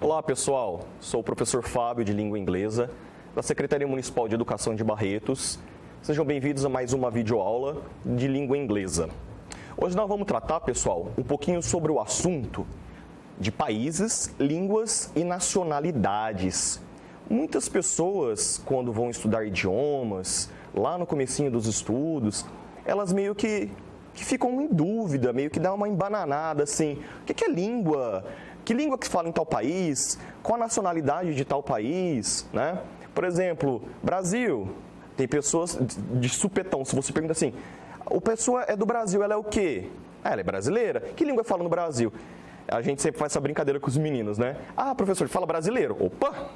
Olá pessoal, sou o professor Fábio de Língua Inglesa da Secretaria Municipal de Educação de Barretos. Sejam bem-vindos a mais uma videoaula de língua inglesa. Hoje nós vamos tratar, pessoal, um pouquinho sobre o assunto de países, línguas e nacionalidades. Muitas pessoas, quando vão estudar idiomas, lá no comecinho dos estudos, elas meio que ficam em dúvida, meio que dá uma embananada assim, o que é língua? Que língua que se fala em tal país? Qual a nacionalidade de tal país? Né? Por exemplo, Brasil. Tem pessoas de supetão, se você pergunta assim, a pessoa é do Brasil, ela é o quê? Ela é brasileira. Que língua fala no Brasil? A gente sempre faz essa brincadeira com os meninos, né? Ah, professor, fala brasileiro. Opa!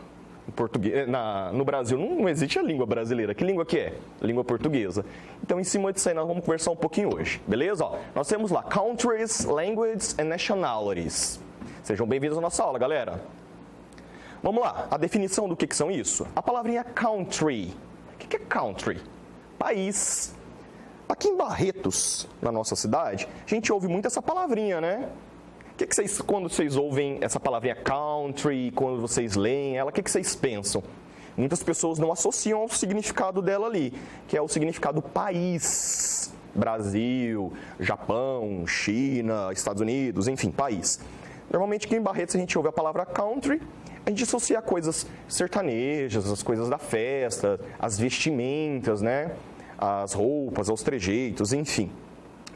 Em português, no Brasil não existe a língua brasileira. Que língua que é? Língua portuguesa. Então, em cima disso aí, nós vamos conversar um pouquinho hoje, beleza? Ó, nós temos lá Countries, Languages and Nationalities. Sejam bem-vindos à nossa aula, galera. Vamos lá, a definição do que são isso? A palavrinha country. O que é country? País. Aqui em Barretos, na nossa cidade, a gente ouve muito essa palavrinha, né? Quando vocês ouvem essa palavrinha country, quando vocês leem ela, o que vocês pensam? Muitas pessoas não associam ao significado dela ali, que é o significado país. Brasil, Japão, China, Estados Unidos, enfim, país. Normalmente aqui em Barretos a gente ouve a palavra country, a gente associa a coisas sertanejas, as coisas da festa, as vestimentas, né? As roupas, aos trejeitos, enfim,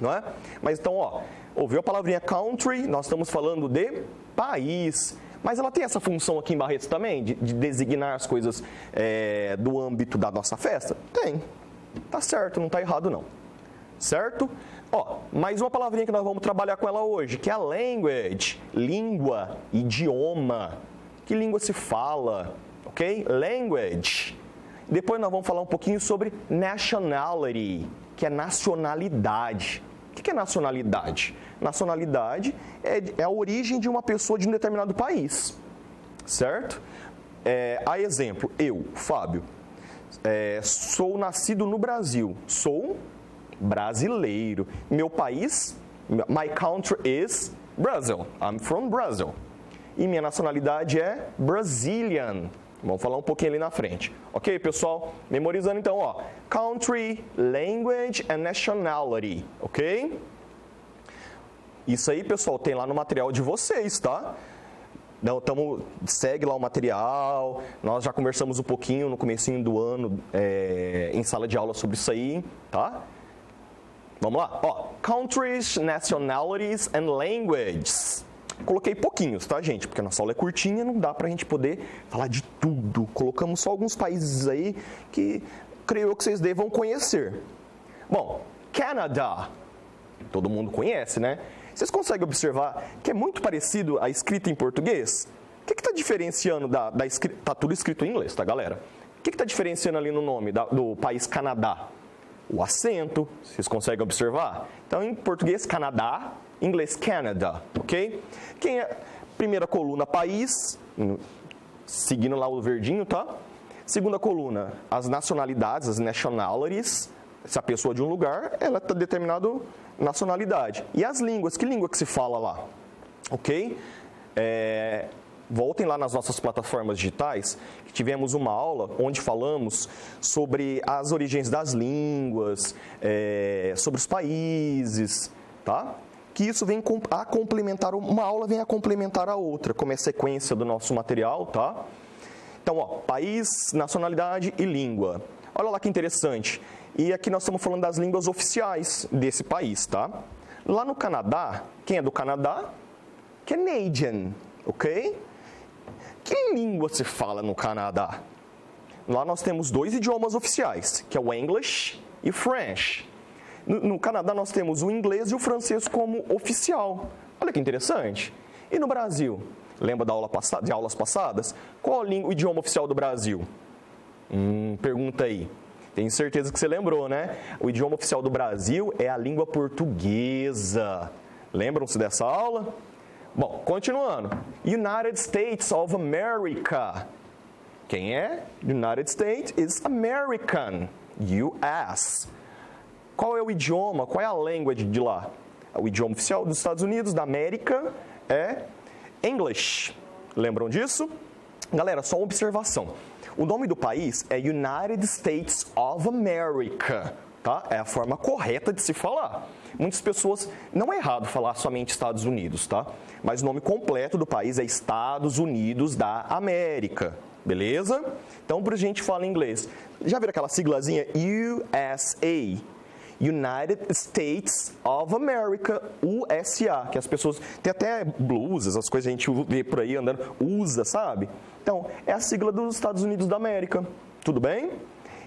não é? Mas então, ó, ouviu a palavrinha country, nós estamos falando de país, mas ela tem essa função aqui em Barretos também, de designar as coisas do âmbito da nossa festa? Tem, tá certo, não tá errado não, certo? Ó, mais uma palavrinha que nós vamos trabalhar com ela hoje, que é a language, língua, idioma. Que língua se fala, ok? Language. Depois nós vamos falar um pouquinho sobre nationality, que é nacionalidade. O que é nacionalidade? Nacionalidade é a origem de uma pessoa de um determinado país, certo? A exemplo, eu, Fábio, sou nascido no Brasil, sou brasileiro. Meu país, my country is Brazil. I'm from Brazil. E minha nacionalidade é Brazilian. Vamos falar um pouquinho ali na frente. Ok, pessoal? Memorizando então, ó. Country, language and nationality. Ok? Isso aí, pessoal, tem lá no material de vocês, tá? Então, segue lá o material. Nós já conversamos um pouquinho no comecinho do ano em sala de aula sobre isso aí, tá? Vamos lá, ó, countries, nationalities and languages. Coloquei pouquinhos, tá, gente? Porque a nossa aula é curtinha, não dá pra gente poder falar de tudo. Colocamos só alguns países aí que creio eu que vocês devam conhecer. Bom, Canadá, todo mundo conhece, né? Vocês conseguem observar que é muito parecido a escrita em português? O que está diferenciando da escrita? Tá tudo escrito em inglês, tá, galera? O que está diferenciando ali no nome do país Canadá? O acento, vocês conseguem observar? Então, em português, Canadá, em inglês, Canada, ok? Quem é? Primeira coluna, país, seguindo lá o verdinho, tá? Segunda coluna, as nacionalidades, as nationalities. Se a pessoa é de um lugar, ela está determinada nacionalidade. E as línguas, que língua que se fala lá? Ok? Voltem lá nas nossas plataformas digitais, que tivemos uma aula onde falamos sobre as origens das línguas, sobre os países, tá? Que isso vem a complementar, uma aula vem a complementar a outra, como é a sequência do nosso material, tá? Então, ó, país, nacionalidade e língua. Olha lá que interessante. E aqui nós estamos falando das línguas oficiais desse país, tá? Lá no Canadá, quem é do Canadá? Canadian, ok? Que língua se fala no Canadá? Lá nós temos dois idiomas oficiais, que é o English e o French. No Canadá nós temos o inglês e o francês como oficial. Olha que interessante. E no Brasil? Lembra de aulas passadas? Qual o idioma oficial do Brasil? Pergunta aí. Tenho certeza que você lembrou, né? O idioma oficial do Brasil é a língua portuguesa. Lembram-se dessa aula? Bom, continuando. United States of America. Quem é? United States is American. US. Qual é o idioma? Qual é a language de lá? O idioma oficial dos Estados Unidos, da América, é English. Lembram disso? Galera, só uma observação. O nome do país é United States of America, tá? É a forma correta de se falar. Muitas pessoas, não é errado falar somente Estados Unidos, tá? Mas o nome completo do país é Estados Unidos da América, beleza? Então, por gente fala em inglês. Já viram aquela siglazinha USA? United States of America, USA, que as pessoas, tem até blusas, as coisas que a gente vê por aí andando, usa, sabe? Então, é a sigla dos Estados Unidos da América, tudo bem?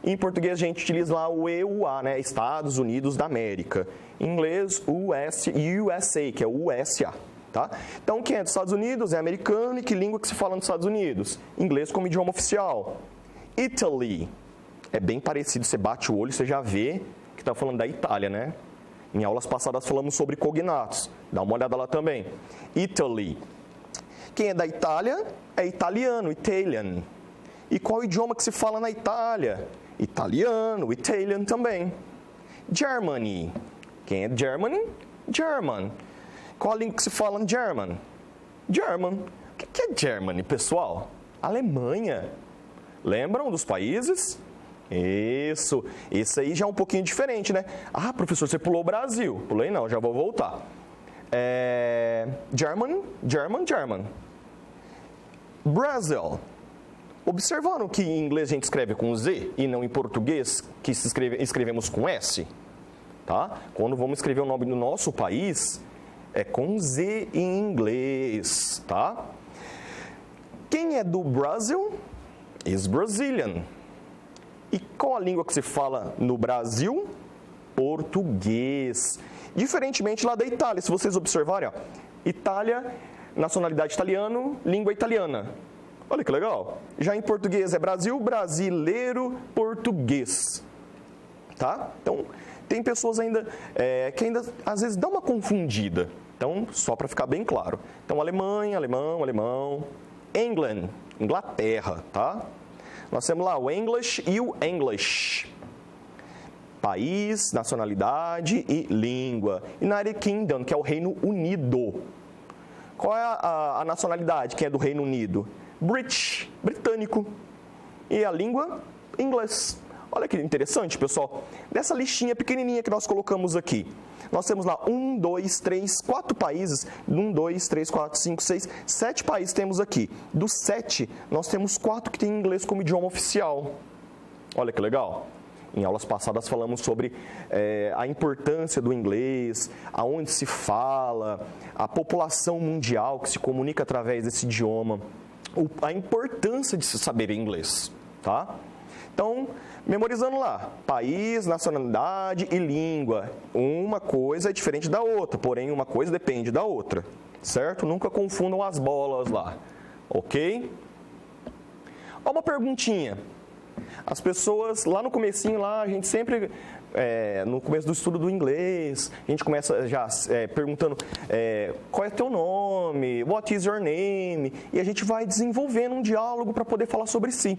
Em português a gente utiliza lá o EUA, né? Estados Unidos da América. Em inglês, USA, que é o USA, tá? Então, quem é dos Estados Unidos é americano e que língua que se fala nos Estados Unidos? Inglês como idioma oficial. Italy, é bem parecido, você bate o olho, você já vê que está falando da Itália, né? Em aulas passadas falamos sobre cognatos. Dá uma olhada lá também. Italy. Quem é da Itália é italiano, Italian. E qual idioma que se fala na Itália? Italiano, Italian também. Germany. Quem é Germany? German. Qual a língua que se fala em German? German. O que é Germany, pessoal? Alemanha. Lembram dos países? Isso aí já é um pouquinho diferente, né? Ah, professor, você pulou o Brasil. Pulei não, já vou voltar. German. Brasil. Observaram que em inglês a gente escreve com Z e não em português que escrevemos com S? Tá? Quando vamos escrever o nome do nosso país, é com Z em inglês, tá? Quem é do Brasil? Is Brazilian. E qual a língua que se fala no Brasil? Português. Diferentemente lá da Itália, se vocês observarem, ó, Itália, nacionalidade italiano, língua italiana. Olha que legal. Já em português é Brasil, brasileiro, português. Tá? Então, tem pessoas ainda que ainda às vezes dão uma confundida. Então, só para ficar bem claro. Então, Alemanha, alemão. England, Inglaterra, tá? Nós temos lá o English e o English. País, nacionalidade e língua. United Kingdom, que é o Reino Unido. Qual é a nacionalidade que é do Reino Unido? British, britânico. E a língua? Inglês. Olha que interessante, pessoal. Dessa listinha pequenininha que nós colocamos aqui, nós temos lá 1, 2, 3, 4 países. 1, 2, 3, 4, 5, 6, 7 países temos aqui. Dos 7, nós temos 4 que têm inglês como idioma oficial. Olha que legal. Em aulas passadas falamos sobre a importância do inglês, aonde se fala, a população mundial que se comunica através desse idioma, a importância de se saber inglês, tá? Então, memorizando lá, país, nacionalidade e língua. Uma coisa é diferente da outra, porém uma coisa depende da outra, certo? Nunca confundam as bolas lá, ok? Ó, uma perguntinha. As pessoas, lá no comecinho, lá, a gente sempre, no começo do estudo do inglês, a gente começa já perguntando qual é teu nome, what is your name, e a gente vai desenvolvendo um diálogo para poder falar sobre si.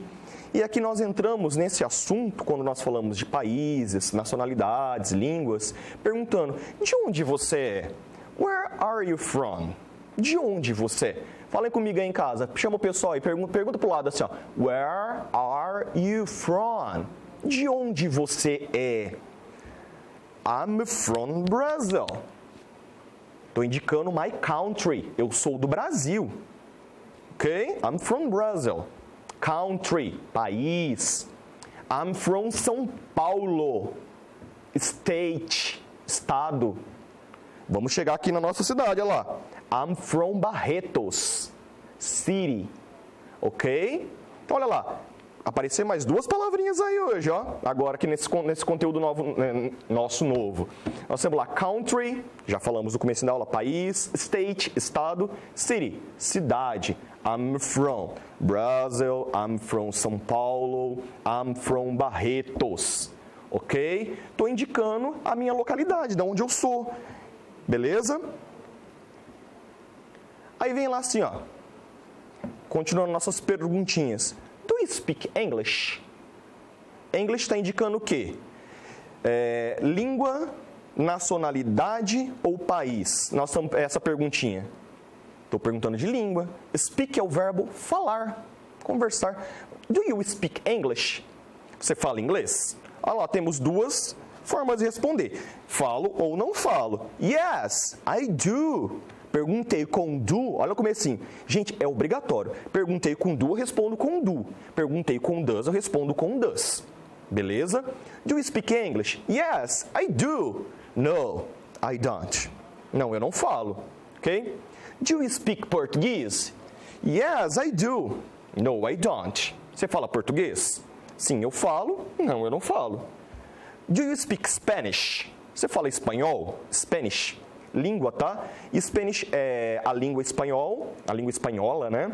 E aqui nós entramos nesse assunto, quando nós falamos de países, nacionalidades, línguas, perguntando, de onde você é? Where are you from? De onde você é? Falem comigo aí em casa, chama o pessoal e pergunta pro lado assim, ó, where are you from? De onde você é? I'm from Brazil. Estou indicando my country, eu sou do Brasil. Ok? I'm from Brazil. Country, país. I'm from São Paulo. State, estado. Vamos chegar aqui na nossa cidade, olha lá. I'm from Barretos, city. Ok? Então, olha lá. Aparecer mais 2 palavrinhas aí hoje, ó. Agora aqui nesse conteúdo nosso novo. Nós temos lá country, já falamos no começo da aula, país, state, estado, city, cidade. I'm from Brazil, I'm from São Paulo, I'm from Barretos. Ok? Estou indicando a minha localidade, de onde eu sou. Beleza? Aí vem lá assim, ó. Continuando nossas perguntinhas. Do you speak English? English está indicando o quê? Língua, nacionalidade ou país? Nós estamos essa perguntinha. Estou perguntando de língua. Speak é o verbo falar, conversar. Do you speak English? Você fala inglês? Olha lá, temos duas formas de responder. Falo ou não falo. Yes, I do. Perguntei com do, olha o comecinho. Gente, é obrigatório. Perguntei com do, eu respondo com do. Perguntei com does, eu respondo com does. Beleza? Do you speak English? Yes, I do. No, I don't. Não, eu não falo. Ok? Do you speak Portuguese? Yes, I do. No, I don't. Você fala português? Sim, eu falo. Não, eu não falo. Do you speak Spanish? Você fala espanhol? Spanish. Língua, tá? Spanish é a língua espanhol, a língua espanhola, né?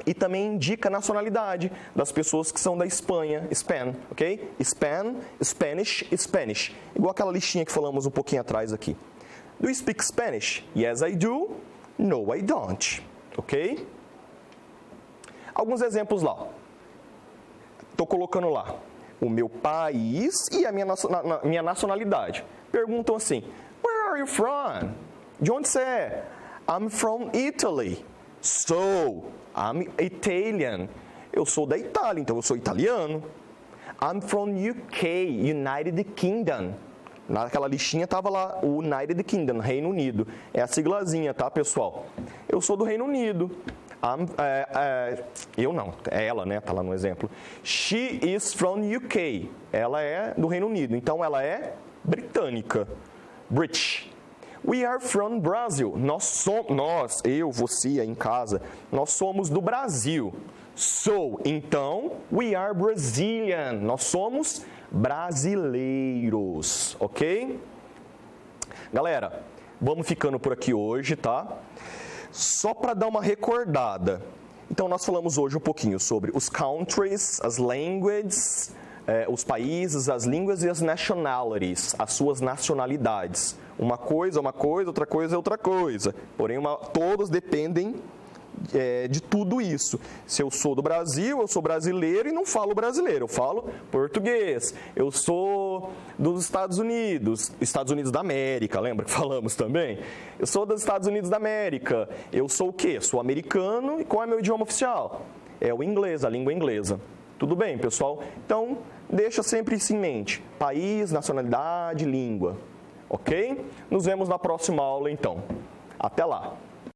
E também indica a nacionalidade das pessoas que são da Espanha, Span, ok? Span, Spanish, Spanish. Igual aquela listinha que falamos um pouquinho atrás aqui. Do you speak Spanish? Yes, I do. No, I don't. Ok? Alguns exemplos lá. Estou colocando lá o meu país e a minha nacionalidade. Perguntam assim, where are you from? De onde você é? I'm from Italy. So, I'm Italian. Eu sou da Itália, então eu sou italiano. I'm from UK, United Kingdom. Naquela listinha estava lá o United Kingdom, Reino Unido. É a siglazinha, tá, pessoal? Eu sou do Reino Unido. Eu não, é ela, né? Tá lá no exemplo. She is from UK. Ela é do Reino Unido, então ela é britânica. British. We are from Brazil. Nós, eu, você aí em casa, nós somos do Brasil. So, então, we are Brazilian. Nós somos brasileiros, ok? Galera, vamos ficando por aqui hoje, tá? Só para dar uma recordada. Então, nós falamos hoje um pouquinho sobre os countries, as languages, os países, as línguas e as nationalities, as suas nacionalidades. Uma coisa é uma coisa, outra coisa é outra coisa. Porém, todos dependem de tudo isso. Se eu sou do Brasil, eu sou brasileiro e não falo brasileiro, eu falo português. Eu sou dos Estados Unidos da América, lembra que falamos também? Eu sou dos Estados Unidos da América. Eu sou o quê? Sou americano e qual é meu idioma oficial? É o inglês, a língua inglesa. Tudo bem, pessoal? Então, deixa sempre isso em mente. País, nacionalidade, língua. Ok? Nos vemos na próxima aula, então. Até lá!